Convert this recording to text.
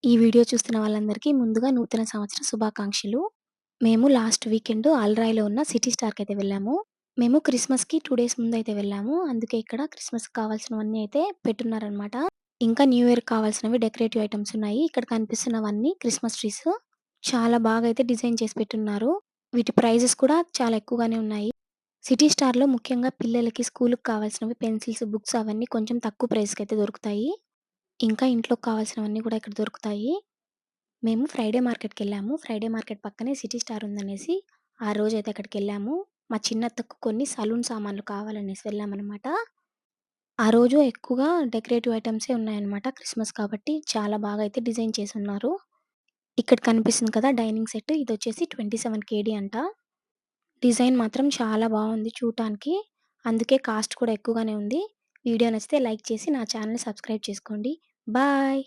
ఈ వీడియో చూస్తున్న వాళ్ళందరికీ ముందుగా నూతన సంవత్సర శుభాకాంక్షలు. మేము లాస్ట్ వీకెండ్ ఆల్‌రాయిలో ఉన్న సిటీ స్టార్‌కయితే వెళ్ళాము. మేము క్రిస్మస్‌కి 2 డేస్ ముందయితే వెళ్ళాము. అందుకే ఇక్కడ క్రిస్మస్‌కి కావాల్సినవన్నీ అయితే పెట్టున్నారనమాట. ఇంకా న్యూ ఇయర్‌కి కావాల్సినవి డెకరేటివ్ ఐటెమ్స్ ఉన్నాయి. ఇక్కడ కనిపిస్తున్నవన్నీ క్రిస్మస్ ట్రీస్. చాలా బాగా అయితే డిజైన్ చేసి పెట్టున్నారు. వీటి ప్రైజెస్ కూడా చాలా ఎక్కువగానే ఉన్నాయి. సిటీ స్టార్‌లో ముఖ్యంగా పిల్లలకి స్కూలుకి కావాల్సినవి పెన్సిల్స్, బుక్స్ అవన్నీ కొంచెం తక్కువ ప్రైస్‌కయితే దొరుకుతాయి. ఇంకా ఇంట్లోకి కావాల్సినవన్నీ కూడా ఇక్కడ దొరుకుతాయి. మేము ఫ్రైడే మార్కెట్‌కెళ్ళాము. ఫ్రైడే మార్కెట్ పక్కనే సిటీ స్టార్ ఉందనేసి, ఆ రోజైతే అక్కడికెళ్ళాము. మా చిన్నత్తకు కొన్ని సలూన్ సామాన్లు కావాలనేసి వెళ్ళామనమాట. ఆ రోజు ఎక్కువగా డెకరేటివ్ ఐటెమ్సే ఉన్నాయన్నమాట. క్రిస్మస్ కాబట్టి చాలా బాగా అయితే డిజైన్ చేసున్నారు. ఇక్కడ కనిపిస్తుంది కదా! డైనింగ్ సెట్ ఇదొచ్చేసి 27 కేడీ అంట. డిజైన్ మాత్రం చాలా బావుంది చూడటానికి. అందుకే కాస్ట్ కూడా ఎక్కువగానే ఉంది. వీడియో నచ్చితే లైక్ చేసి నా ఛానెల్‌ని సబ్స్క్రైబ్ చేసుకోండి. బాయ్.